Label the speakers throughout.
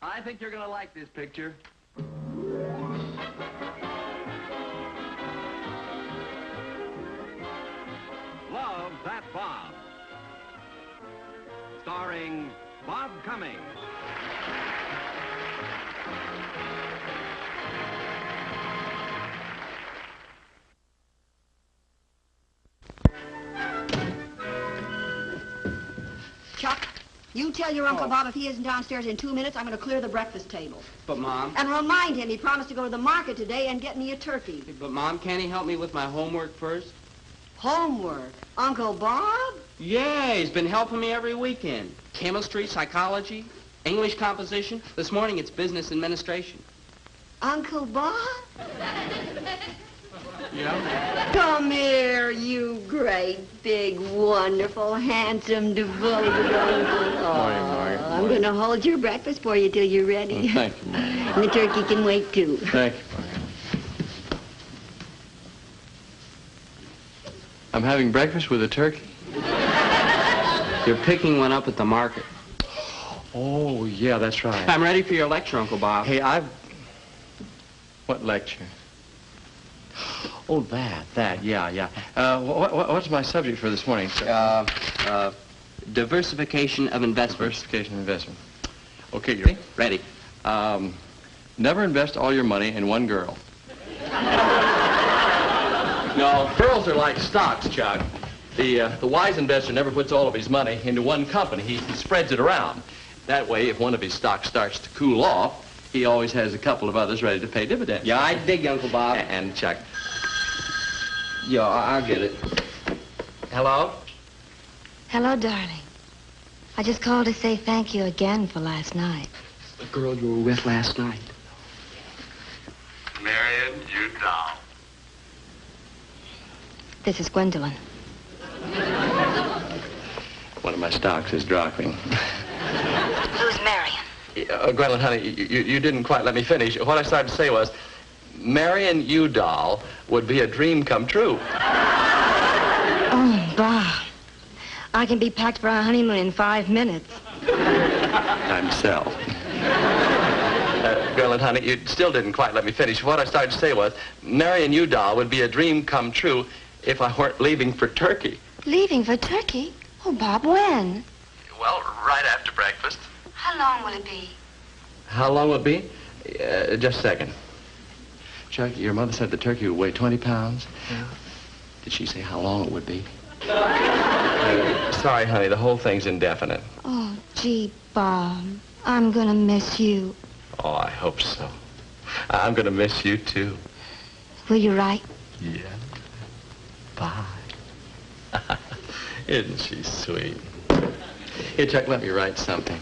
Speaker 1: I think you're going to like this picture. Love That Bob. Starring Bob Cummings.
Speaker 2: Chuck, you tell your Uncle Bob if he isn't downstairs in 2 minutes, I'm going to clear the breakfast table.
Speaker 3: But, Mom...
Speaker 2: And remind him he promised to go to the market today and get me a turkey.
Speaker 3: But, Mom, can't he help me with my homework first?
Speaker 2: Homework? Uncle Bob?
Speaker 3: Yeah, he's been helping me every weekend. Chemistry, psychology, English composition. This morning it's business administration.
Speaker 2: Uncle Bob?
Speaker 3: Yeah?
Speaker 2: Come here, you great, big, wonderful, handsome, devoted uncle.
Speaker 4: Morning, Margaret.
Speaker 2: I'm going to hold your breakfast for you till you're ready.
Speaker 4: Oh, thank you, Margaret.
Speaker 2: And the turkey can wait, too.
Speaker 4: Thank you, Margaret. I'm having breakfast with a turkey.
Speaker 3: You're picking one up at the market.
Speaker 4: Oh, yeah, that's right.
Speaker 3: I'm ready for your lecture, Uncle Bob.
Speaker 4: Hey, What lecture? Oh, yeah. What's my subject for this morning, sir?
Speaker 3: Diversification of investment.
Speaker 4: Diversification of investment. Okay, you ready?
Speaker 3: Ready.
Speaker 4: Never invest all your money in one girl. No, girls are like stocks, Chuck. The wise investor never puts all of his money into one company. He spreads it around. That way, if one of his stocks starts to cool off, he always has a couple of others ready to pay dividends.
Speaker 3: Yeah, I dig, Uncle Bob.
Speaker 4: And Chuck.
Speaker 3: Yeah, I'll get it.
Speaker 4: Hello?
Speaker 5: Hello, darling. I just called to say thank you again for last night.
Speaker 3: The girl you were with last night.
Speaker 1: Marion, you doll.
Speaker 5: This is Gwendolyn.
Speaker 4: One of my stocks is dropping.
Speaker 5: Who's Marion?
Speaker 4: Gwendolyn, honey, you didn't quite let me finish. What I started to say was, Marion Udall would be a dream come true.
Speaker 5: Oh, Bob. I can be packed for our honeymoon in 5 minutes.
Speaker 4: I'm Sel. Gwendolyn, honey, you still didn't quite let me finish. What I started to say was, Marion Udall would be a dream come true if I weren't leaving for Turkey.
Speaker 5: Leaving for Turkey? Oh, Bob, when?
Speaker 4: Well, right after breakfast.
Speaker 5: How long will it be?
Speaker 4: How long will it be? Just a second. Chuck, your mother said the turkey would weigh 20 pounds.
Speaker 3: Yeah.
Speaker 4: Did she say how long it would be? Sorry, honey, the whole thing's indefinite.
Speaker 5: Oh, gee, Bob. I'm gonna miss you.
Speaker 4: Oh, I hope so. I'm gonna miss you, too.
Speaker 5: Will you write?
Speaker 4: Yeah. Bye. Isn't she sweet? Here, Chuck, let me write something.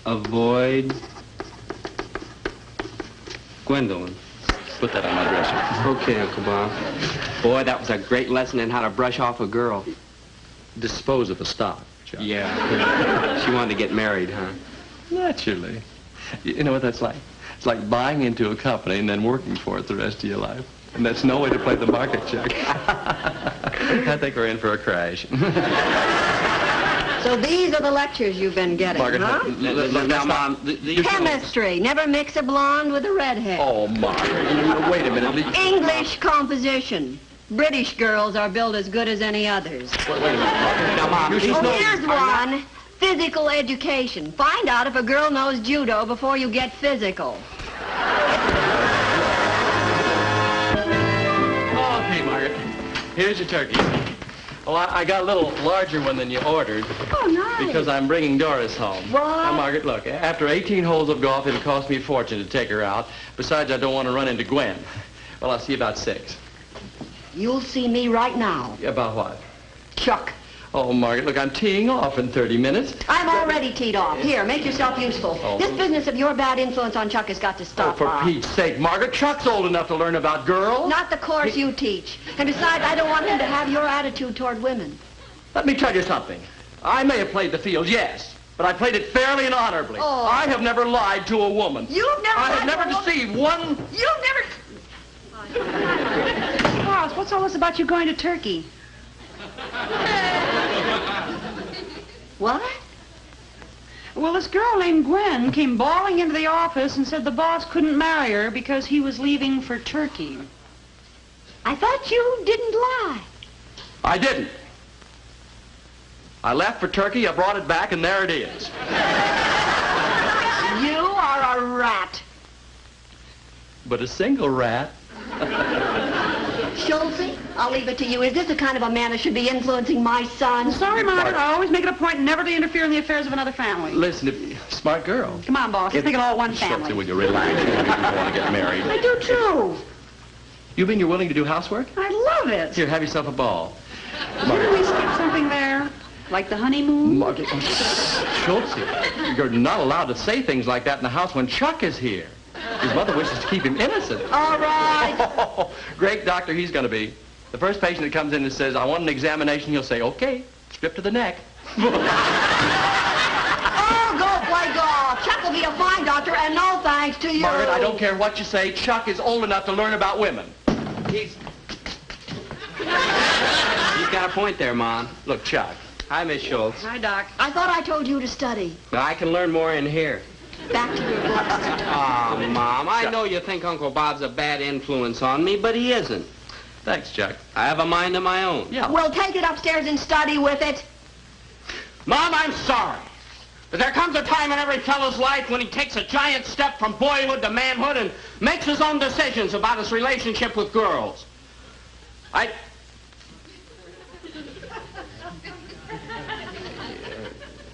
Speaker 3: Avoid Gwendolyn.
Speaker 4: Put that on my dresser.
Speaker 3: Okay, Uncle Bob. Boy, that was a great lesson in how to brush off a girl.
Speaker 4: Dispose of a stock, Chuck.
Speaker 3: Yeah. She wanted to get married, huh?
Speaker 4: Naturally. You know what that's like? It's like buying into a company and then working for it the rest of your life. And that's no way to play the market, Chuck. I think we're in for a crash.
Speaker 2: So these are the lectures you've been getting,
Speaker 4: Margaret,
Speaker 2: huh?
Speaker 3: Now, Mom,
Speaker 2: Chemistry. Never mix a blonde with a redhead.
Speaker 4: Oh, Margaret, wait a minute.
Speaker 2: English composition. British girls are built as good as any others.
Speaker 4: Wait a minute, Margaret.
Speaker 3: Now, Mom,
Speaker 4: You should
Speaker 2: Oh,
Speaker 4: know-
Speaker 2: here's one. Physical education. Find out if a girl knows judo before you get physical.
Speaker 4: Okay, Margaret. Here's your turkey. Oh, I got a little larger one than you ordered
Speaker 2: Oh, nice.
Speaker 4: because I'm bringing Doris home.
Speaker 2: What?
Speaker 4: Now, Margaret, look, after 18 holes of golf, it'll cost me a fortune to take her out. Besides, I don't want to run into Gwen. Well, I'll see you about 6.
Speaker 2: You'll see me right now.
Speaker 4: About what?
Speaker 2: Chuck.
Speaker 4: Oh, Margaret, look, I'm teeing off in 30 minutes.
Speaker 2: I'm already teed off. Here, make yourself useful.
Speaker 4: Oh.
Speaker 2: This business of your bad influence on Chuck has got to
Speaker 4: Oh,
Speaker 2: stop,
Speaker 4: for
Speaker 2: Bob.
Speaker 4: Pete's sake, Margaret, Chuck's old enough to learn about girls.
Speaker 2: Not the course you teach. And besides, I don't want him to have your attitude toward women.
Speaker 4: Let me tell you something. I may have played the field, yes, but I played it fairly and honorably.
Speaker 2: Oh.
Speaker 4: I have never lied to a woman.
Speaker 2: You've never
Speaker 4: I have
Speaker 2: lied
Speaker 4: never
Speaker 2: to a woman?
Speaker 4: deceived one...
Speaker 2: You've never...
Speaker 6: Charles, what's all this about you going to Turkey?
Speaker 2: What?
Speaker 6: Well, this girl named Gwen came bawling into the office and said the boss couldn't marry her because he was leaving for Turkey.
Speaker 2: I thought you didn't lie.
Speaker 4: I didn't. I left for Turkey, I brought it back, and there it is.
Speaker 2: You are a rat.
Speaker 4: But a single rat.
Speaker 2: Shultzy, I'll leave it to you. Is this the kind of a man that should be influencing my son?
Speaker 6: Sorry, Margaret. I always make it a point never to interfere in the affairs of another family.
Speaker 4: Listen, smart girl.
Speaker 6: Come on, boss. Let's make it all one family.
Speaker 4: Shultzy, will you relax? You want to get married.
Speaker 2: I do, too.
Speaker 4: You mean you're willing to do housework?
Speaker 6: I love it.
Speaker 4: Here, have yourself a ball.
Speaker 6: Didn't we skip something there? Like the honeymoon?
Speaker 4: Margaret, Shultzy, you're not allowed to say things like that in the house when Chuck is here. His mother wishes to keep him innocent.
Speaker 2: All right.
Speaker 4: Oh, great doctor he's going to be. The first patient that comes in and says, I want an examination, he'll say, okay, strip to the neck.
Speaker 2: Oh, go play golf. Chuck will be a fine doctor, and no thanks to you.
Speaker 4: Margaret, I don't care what you say. Chuck is old enough to learn about women.
Speaker 3: He's got a point there, Mom.
Speaker 4: Look, Chuck.
Speaker 3: Hi, Miss Schultz.
Speaker 6: Hi, Doc.
Speaker 2: I thought I told you to study.
Speaker 3: Now, I can learn more in here.
Speaker 2: Back to your books.
Speaker 3: Oh, Mom, I know you think Uncle Bob's a bad influence on me, but he isn't.
Speaker 4: Thanks, Chuck.
Speaker 3: I have a mind of my own.
Speaker 4: Yeah.
Speaker 2: Well, take it upstairs and study with it.
Speaker 3: Mom, I'm sorry. But there comes a time in every fellow's life when he takes a giant step from boyhood to manhood and makes his own decisions about his relationship with girls.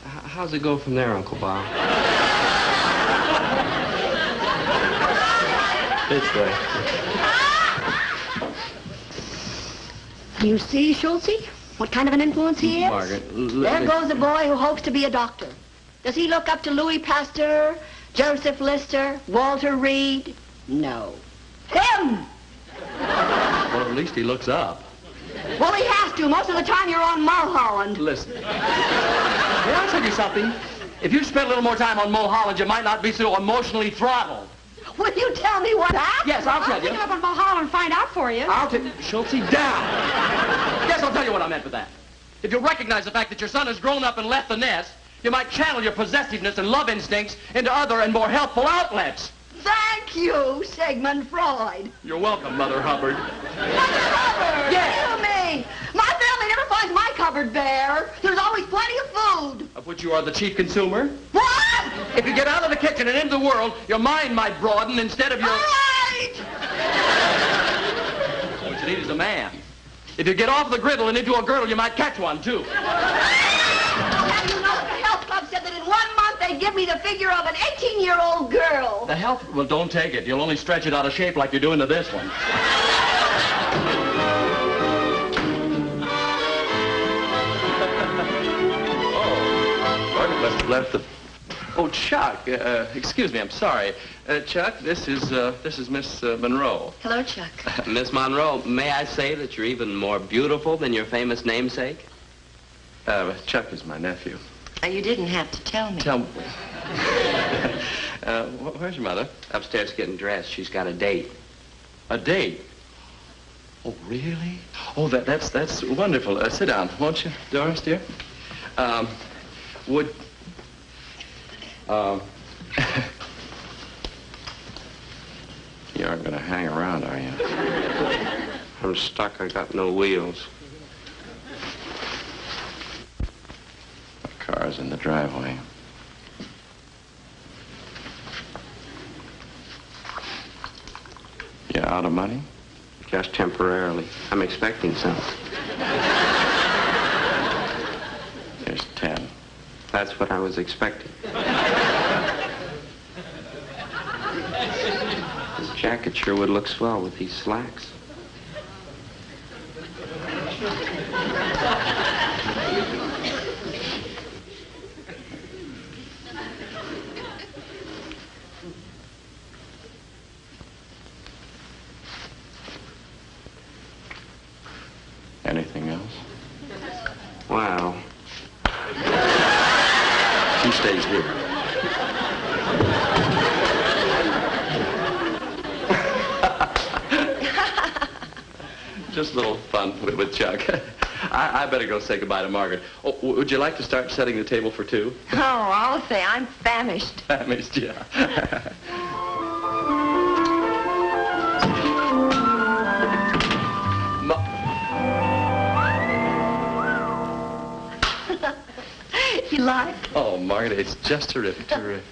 Speaker 3: How's it go from there, Uncle Bob?
Speaker 4: This way.
Speaker 2: You see, Shultzy, what kind of an influence he is?
Speaker 4: Margaret,
Speaker 2: There goes a boy who hopes to be a doctor. Does he look up to Louis Pasteur, Joseph Lister, Walter Reed? No. Him!
Speaker 4: Well, at least he looks up.
Speaker 2: Well, he has to. Most of the time you're on Mulholland.
Speaker 4: Listen. May I tell you something? If you spent a little more time on Mulholland, you might not be so emotionally throttled.
Speaker 2: Will you tell me what happened?
Speaker 4: Yes, I'll tell you.
Speaker 6: Pick him up on Mulholland and find out for you.
Speaker 4: I'll take Shultzy down. Yes, I'll tell you what I meant with that. If you recognize the fact that your son has grown up and left the nest, you might channel your possessiveness and love instincts into other and more helpful outlets.
Speaker 2: Thank you, Sigmund Freud.
Speaker 4: You're welcome, Mother Hubbard.
Speaker 2: Mother Hubbard?
Speaker 4: Yes.
Speaker 2: What do you mean? My family never finds my cupboard bare. There's always plenty of food.
Speaker 4: Of which you are the chief consumer.
Speaker 2: What?
Speaker 4: If you get out of the kitchen and into the world, your mind might broaden instead of your...
Speaker 2: All right.
Speaker 4: What you need is a man. If you get off the griddle and into a girdle, you might catch one, too.
Speaker 2: And you know, the health club said that in 1 month they'd give me the figure of an 18-year-old girl.
Speaker 4: The health... Well, don't take it. You'll only stretch it out of shape like you're doing to this one. Margaret must have left the... Oh, Chuck, excuse me, I'm sorry. Chuck, this is Miss Monroe.
Speaker 2: Hello, Chuck.
Speaker 3: Miss Monroe, may I say that you're even more beautiful than your famous namesake?
Speaker 4: Chuck is my nephew.
Speaker 2: You didn't have to tell me.
Speaker 4: Tell me... where's your mother?
Speaker 3: Upstairs getting dressed. She's got a date.
Speaker 4: A date? Oh, really? Oh, that's wonderful. Sit down, won't you, Doris, dear? Would... You aren't going to hang around, are you?
Speaker 3: I'm stuck. I got no wheels.
Speaker 4: The car's in the driveway. You out of money?
Speaker 3: Just temporarily. I'm expecting some.
Speaker 4: Here's 10.
Speaker 3: That's what I was expecting. This jacket sure would look swell with these slacks.
Speaker 4: Anything else?
Speaker 3: Wow.
Speaker 4: She stays here. Just a little fun with Chuck. I better go say goodbye to Margaret. Oh, would you like to start setting the table for two?
Speaker 2: Oh, I'll say I'm famished.
Speaker 4: Famished, yeah.
Speaker 2: You like?
Speaker 4: Oh, Margaret, it's just terrific, terrific.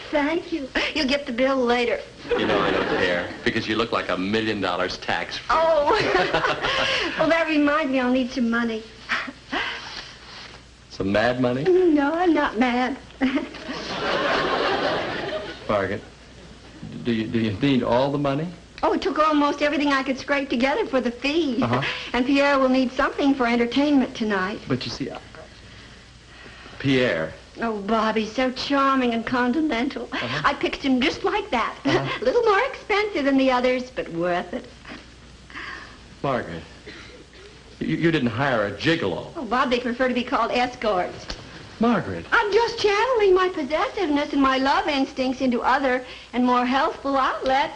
Speaker 2: Thank you. You'll get the bill later.
Speaker 4: You know I don't care, because you look like $1 million tax-free.
Speaker 2: Oh. Well, that reminds me I'll need some money.
Speaker 4: Some mad money?
Speaker 2: No, I'm not mad.
Speaker 4: Margaret, do you need all the money?
Speaker 2: Oh, it took almost everything I could scrape together for the fee.
Speaker 4: Uh-huh.
Speaker 2: And Pierre will need something for entertainment tonight.
Speaker 4: But you see, Pierre.
Speaker 2: Oh, Bobby, so charming and continental. I picked him just like that. A little more expensive than the others, but worth it.
Speaker 4: Margaret, you didn't hire a gigolo.
Speaker 2: Oh, Bob, they prefer to be called escorts.
Speaker 4: Margaret.
Speaker 2: I'm just channeling my possessiveness and my love instincts into other and more healthful outlets.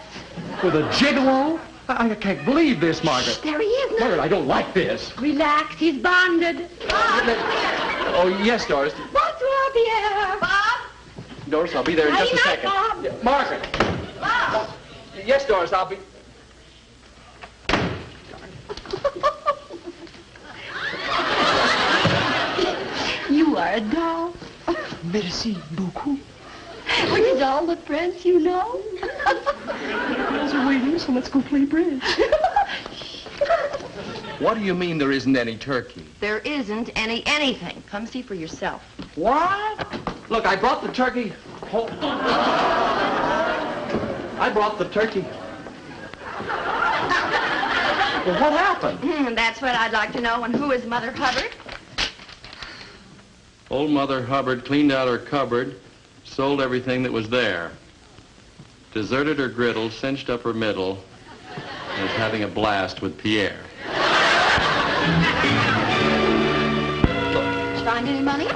Speaker 4: With a gigolo? I can't believe this, Margaret.
Speaker 2: There he is now.
Speaker 4: Margaret, I don't like this.
Speaker 2: Relax, he's bonded.
Speaker 4: Oh, yes, Doris.
Speaker 2: Bonsoir, Pierre. Bob?
Speaker 4: Doris, I'll be there in just a second.
Speaker 2: Bob.
Speaker 4: Yeah, Margaret.
Speaker 2: Bob.
Speaker 4: Yes, Doris, I'll be...
Speaker 2: You are a doll.
Speaker 4: Merci beaucoup.
Speaker 2: With all the friends you know.
Speaker 4: Girls are waiting, so let's go play bridge. What do you mean there isn't any turkey?
Speaker 2: There isn't anything. Come see for yourself.
Speaker 4: What? Look, I brought the turkey. I brought the turkey. Well, what happened?
Speaker 2: That's what I'd like to know. And who is Mother Hubbard?
Speaker 4: Old Mother Hubbard cleaned out her cupboard, sold everything that was there, deserted her griddle, cinched up her middle, and is having a blast with Pierre.
Speaker 2: Did you find any money?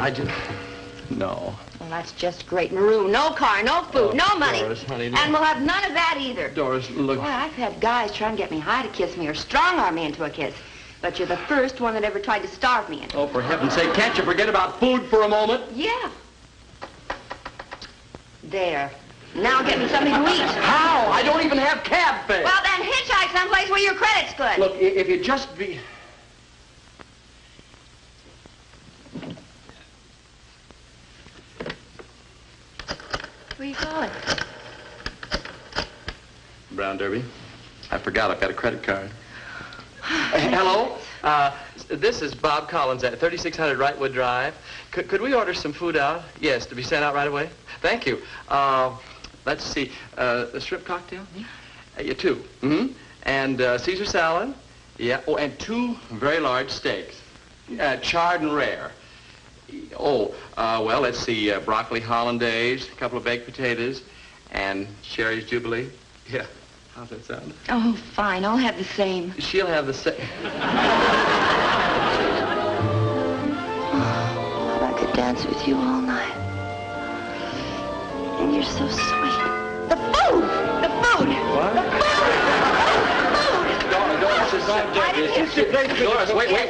Speaker 4: No.
Speaker 2: Well, that's just great. Maroon, no car, no food, no money.
Speaker 4: Doris, honey,
Speaker 2: And we'll have none of that either.
Speaker 4: Doris, look.
Speaker 2: Boy, I've had guys trying to get me high to kiss me or strong-arm me into a kiss. But you're the first one that ever tried to starve me into.
Speaker 4: Oh, for heaven's sake, can't you forget about food for a moment?
Speaker 2: Yeah. There. Now get me something to eat.
Speaker 4: How? I don't even have cab fare.
Speaker 2: Well, then hitchhike someplace where your credit's good.
Speaker 4: Look, if you just be...
Speaker 2: Where you going?
Speaker 4: Brown Derby. I forgot I've got a credit card. Hello? This is Bob Collins at 3600 Wrightwood Drive. Could we order some food out? Yes, to be sent out right away? Thank you. Let's see. A shrimp cocktail? Yeah, two. Mm-hmm. And Caesar salad? Yeah. Oh, and 2 very large steaks. Charred and rare. Oh, well, let's see. Broccoli hollandaise, a couple of baked potatoes, and Sherry's Jubilee. Yeah. How's that sound?
Speaker 2: Oh, fine. I'll have the same.
Speaker 4: She'll have the same.
Speaker 2: Bob, I could dance with you all night. And you're so sweet. The food! The food!
Speaker 4: What?
Speaker 2: The food!
Speaker 4: Doris, wait a minute.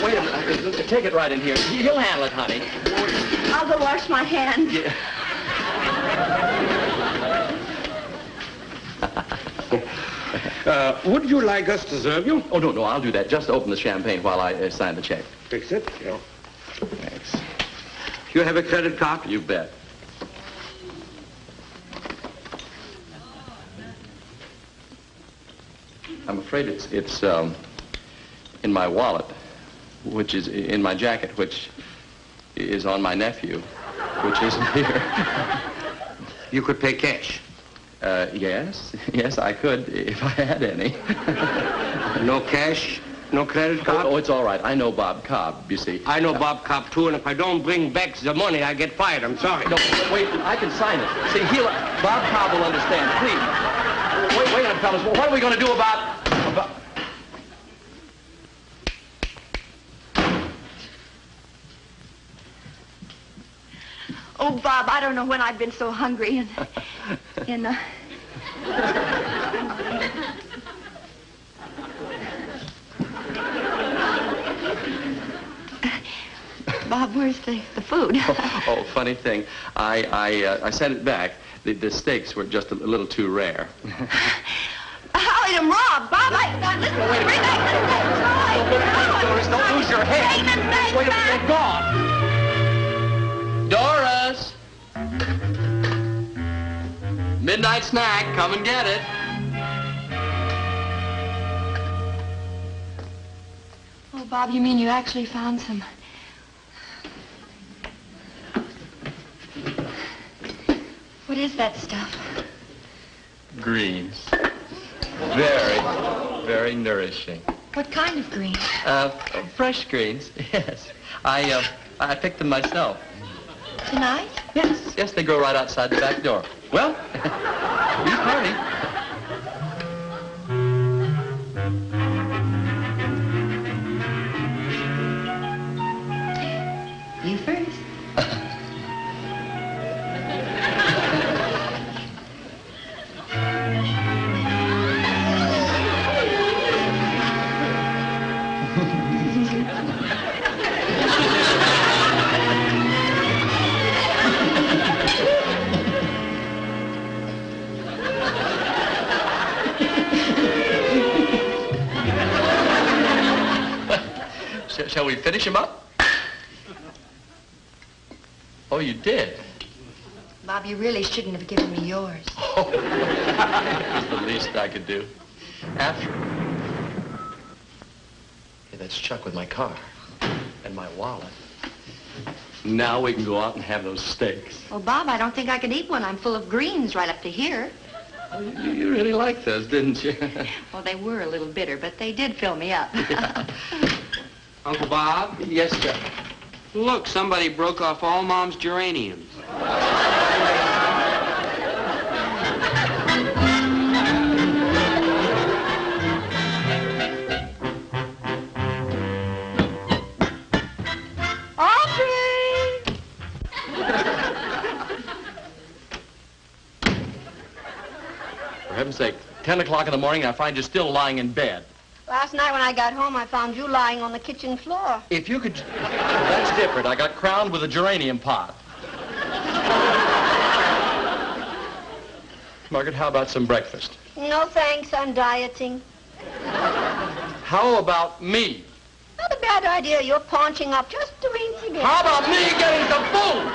Speaker 4: Wait a minute. Take it right in here. He'll handle it, honey.
Speaker 2: I'll go wash my hands.
Speaker 4: Yeah.
Speaker 7: Would you like us to serve you?
Speaker 4: Oh, no, I'll do that. Just open the champagne while I sign the check.
Speaker 7: Fix it. Yeah.
Speaker 4: Thanks.
Speaker 7: You have a credit card?
Speaker 4: You bet. I'm afraid it's in my wallet, which is in my jacket, which is on my nephew, which isn't here.
Speaker 7: You could pay cash.
Speaker 4: Yes, I could if I had any.
Speaker 7: No cash, no credit card?
Speaker 4: Oh, it's all right. I know Bob Cobb, you see.
Speaker 7: I know Bob Cobb, too, and if I don't bring back the money, I get fired. I'm sorry.
Speaker 4: No, wait, I can sign it. See, Bob Cobb will understand. Please. Wait a minute, fellas. What are we going to do about...
Speaker 2: Oh, Bob, I don't know when I've been so hungry in where's the food?
Speaker 4: Oh, funny thing. I sent it back. The steaks were just a little too rare.
Speaker 2: I'll eat them raw. Bob, listen, bring back the steaks.
Speaker 4: Doris, don't lose your head.
Speaker 2: Bring the steaks
Speaker 4: Wait a
Speaker 2: back.
Speaker 4: minute, they're gone. Doris! Midnight snack, come and get it.
Speaker 2: Oh, Bob, you mean you actually found some... What is that stuff?
Speaker 4: Greens. Very, very nourishing.
Speaker 2: What kind of green?
Speaker 4: Fresh greens, yes. I picked them myself.
Speaker 2: Tonight?
Speaker 4: Yes, they grow right outside the back door. Well, you party.
Speaker 2: You first.
Speaker 4: Shall we finish him up? Oh, you did?
Speaker 2: Bob, you really shouldn't have given me yours.
Speaker 4: Oh, it was the least I could do. After. Hey, that's Chuck with my car. And my wallet. Now we can go out and have those steaks.
Speaker 2: Well, Bob, I don't think I can eat one. I'm full of greens right up to here.
Speaker 4: Oh, you really liked those, didn't you?
Speaker 2: Well, they were a little bitter, but they did fill me up.
Speaker 4: Yeah.
Speaker 7: Uncle Bob?
Speaker 4: Yes, Chuck.
Speaker 7: Look, somebody broke off all Mom's geraniums.
Speaker 2: Audrey!
Speaker 4: For heaven's sake, 10 o'clock in the morning, and I find you still lying in bed.
Speaker 2: Last night when I got home, I found you lying on the kitchen floor.
Speaker 4: If you could... That's different. I got crowned with a geranium pot. Margaret, how about some breakfast?
Speaker 2: No thanks, I'm dieting.
Speaker 4: How about me?
Speaker 2: Not a bad idea. You're paunching up just a weensy bit.
Speaker 4: How about me getting some food?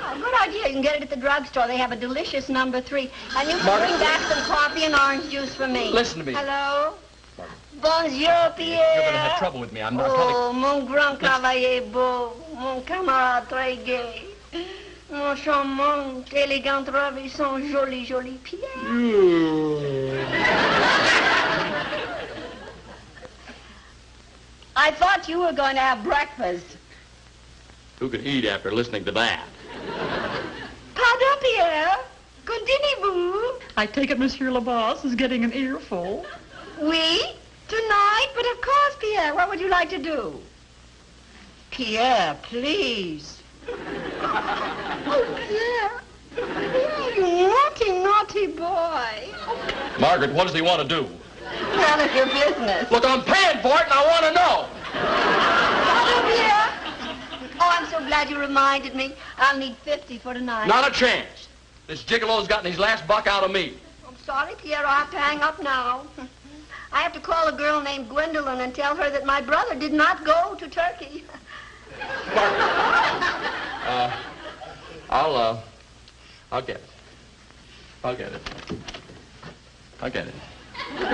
Speaker 2: Oh, good idea. You can get it at the drugstore. They have a delicious number 3. And you can
Speaker 4: Margaret.
Speaker 2: bring back some coffee and orange juice for me.
Speaker 4: Listen to me.
Speaker 2: Hello?
Speaker 4: Margaret.
Speaker 2: Bonjour, Pierre.
Speaker 4: You're going to have trouble with me. I'm
Speaker 2: Oh,
Speaker 4: probably...
Speaker 2: mon grand cavalier beau, mon camarade très gai, mon charmant, élégant, ravissant, joli, joli Pierre. I thought you were going to have breakfast.
Speaker 4: Who can eat after listening to that?
Speaker 2: Pardon, Pierre. Continuez-vous?
Speaker 6: I take it Monsieur LaBosse is getting an earful.
Speaker 2: Oui, tonight, but of course, Pierre. What would you like to do? Pierre, please. Oh, Pierre. Pierre, you naughty, naughty boy.
Speaker 4: Margaret, what does he want to do?
Speaker 2: None of your business.
Speaker 4: Look, I'm paying for it and I want to know.
Speaker 2: Pardon, Pierre. Oh, I'm so glad you reminded me. I'll need 50 for tonight.
Speaker 4: Not a chance. This gigolo's gotten his last buck out of me.
Speaker 2: I'm sorry, Pierre. I'll have to hang up now. I have to call a girl named Gwendolyn and tell her that my brother did not go to Turkey.
Speaker 4: Margaret. I'll get it. I'll get it. I'll get it.
Speaker 2: Did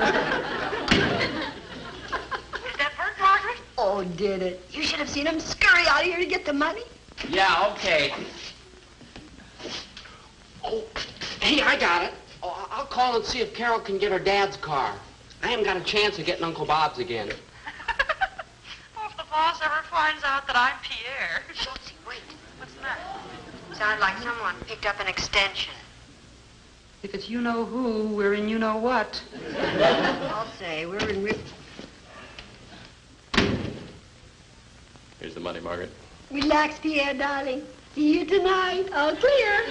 Speaker 2: that hurt, Margaret? Oh, did it? You should have seen him scurry out of here to get the money.
Speaker 7: Yeah, okay. Oh, hey, I got it. Oh, I'll call and see if Carol can get her dad's car. I haven't got a chance of getting Uncle Bob's again.
Speaker 6: Oh, if the boss ever finds out that I'm Pierre.
Speaker 2: Shultzy, wait.
Speaker 6: What's that?
Speaker 2: Sounded like someone picked up an extension.
Speaker 6: If it's you-know-who, we're in you-know-what.
Speaker 2: I'll say, we're in real...
Speaker 4: Here's the money, Margaret.
Speaker 2: Relax, Pierre, darling. See you tonight. All clear.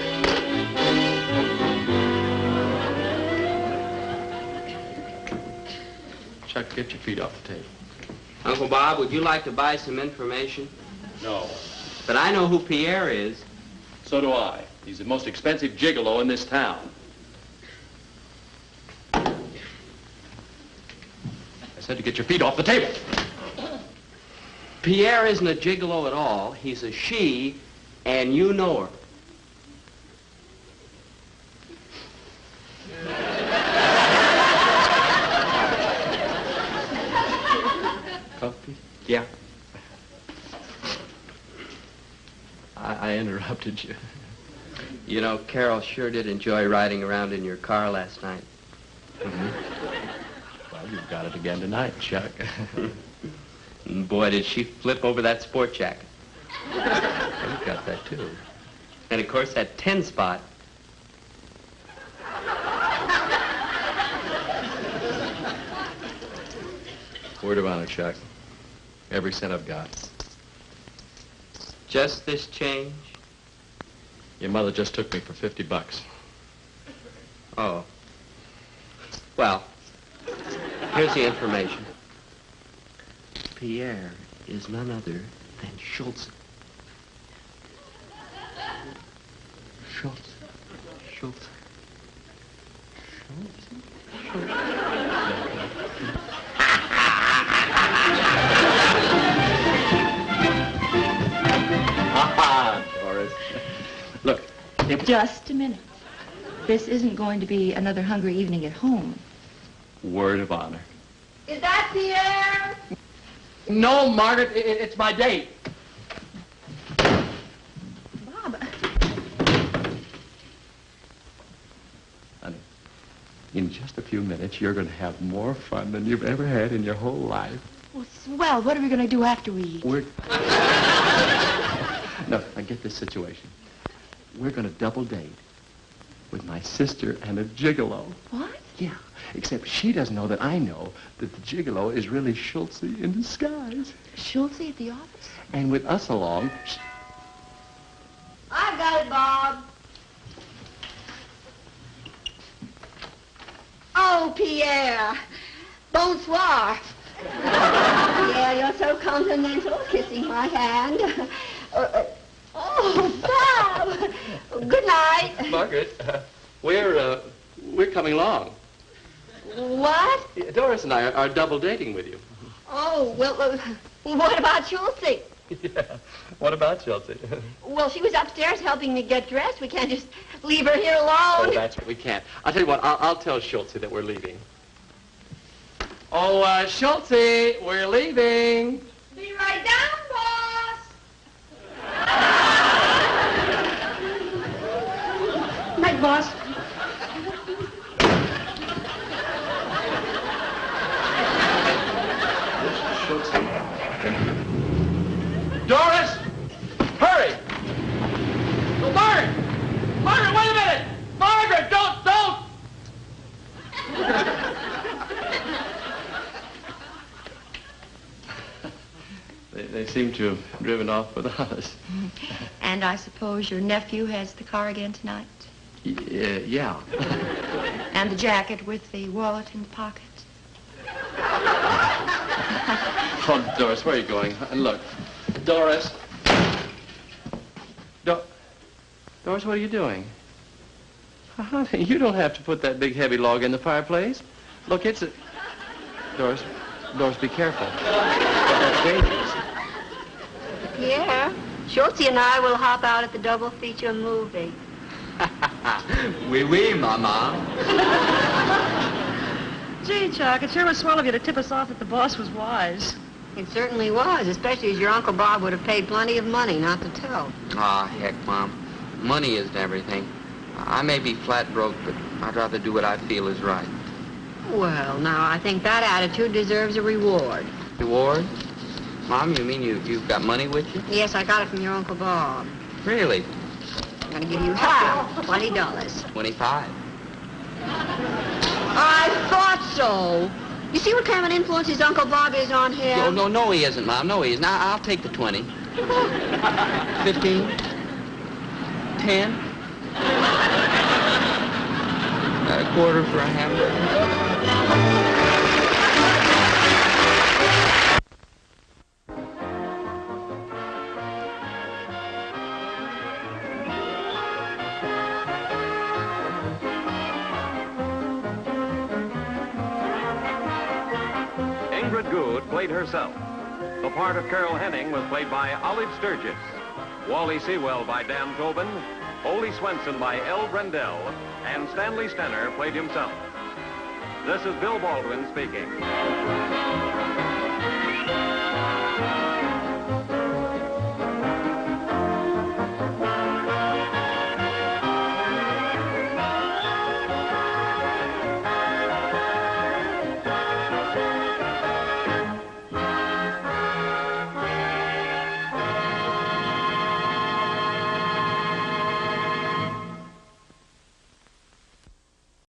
Speaker 4: Chuck, get your feet off the table.
Speaker 7: Uncle Bob, would you like to buy some information?
Speaker 4: No.
Speaker 7: But I know who Pierre is.
Speaker 4: So do I. He's the most expensive gigolo in this town. I said to get your feet off the table.
Speaker 7: Pierre isn't a gigolo at all. He's a she, and you know her.
Speaker 4: Coffee?
Speaker 7: Yeah.
Speaker 4: I interrupted you.
Speaker 7: You know, Carol sure did enjoy riding around in your car last night.
Speaker 4: Well, you've got it again tonight, Chuck.
Speaker 7: And boy, did she flip over that sport jacket.
Speaker 4: You've got that, too.
Speaker 7: And, of course, that 10 spot.
Speaker 4: Word of honor, Chuck. Every cent I've got.
Speaker 7: Just this change?
Speaker 4: Your mother just took me for $50.
Speaker 7: Oh. Well, here's the information. Pierre is none other than Shultzy. Shultzy. Shultzy.
Speaker 4: Doris. Look,
Speaker 8: Just a minute. This isn't going to be another hungry evening at home.
Speaker 4: word of honor.
Speaker 2: Is that Pierre?
Speaker 3: No, Margaret, it's my date.
Speaker 8: Bob.
Speaker 4: Honey, in just a few minutes, you're going to have more fun than you've ever had in your whole life.
Speaker 8: Well, swell. What are we going to do after we eat?
Speaker 4: We're... No, I get this situation. We're going to double date with my sister and a gigolo.
Speaker 8: What?
Speaker 4: Yeah, except she doesn't know that I know that the gigolo is really Shultzy in disguise.
Speaker 8: Shultzy at the office?
Speaker 4: And with us along...
Speaker 2: I've got it, Bob. Oh, Pierre. Bonsoir. Pierre, you're so continental, kissing my hand. Oh, Bob. Good night.
Speaker 4: Margaret, we're coming along.
Speaker 2: What?
Speaker 4: Doris and I are double dating with you.
Speaker 2: Oh, well, what about Shultzy?
Speaker 4: Yeah. What about Shultzy?
Speaker 2: Well, she was upstairs helping me get dressed. We can't just leave her here
Speaker 4: Oh,
Speaker 2: alone.
Speaker 4: that's what we can't. I'll tell you what, I'll tell Shultzy that we're leaving. Oh, Shultzy, we're leaving.
Speaker 2: Be right down, boss.
Speaker 6: Night, boss.
Speaker 3: Doris! Hurry! Oh, Margaret! Margaret, wait a minute! Margaret, don't!
Speaker 4: They seem to have driven off without us.
Speaker 8: And I suppose your nephew has the car again tonight?
Speaker 4: Yeah.
Speaker 8: And the jacket with the wallet in the pocket?
Speaker 4: Oh, Doris, where are you going? Look, Doris. Doris, what are you doing? Honey, you don't have to put that big heavy log in the fireplace. Look, it's a... Doris, be careful. That's dangerous.
Speaker 2: Pierre, Shultzy and I will hop out at the double feature movie.
Speaker 7: Oui, Mama.
Speaker 6: Gee, Chuck, it sure was swell of you to tip us off that the boss was wise.
Speaker 2: It certainly was, especially as your Uncle Bob would have paid plenty of money not to tell.
Speaker 7: Aw, heck, Mom. Money isn't everything. I may be flat broke, but I'd rather do what I feel is right.
Speaker 2: Well, now, I think that attitude deserves a reward.
Speaker 7: Reward? Mom, you mean you've got money with you?
Speaker 2: Yes, I got it from your Uncle Bob.
Speaker 7: Really?
Speaker 2: I'm going to give you half, $20.
Speaker 7: 25.
Speaker 2: I thought so. You see what kind of an influence his Uncle Bob is on him?
Speaker 7: No, he isn't, Mom. No, he isn't. I'll take the 20. 15. 10. A quarter for a hamburger.
Speaker 9: Margaret Good played herself. The part of Carol Henning was played by Olive Sturgis. Wally Sewell by Dan Tobin. Ole Swenson by L. Brendel. And Stanley Stenner played himself. This is Bill Baldwin speaking.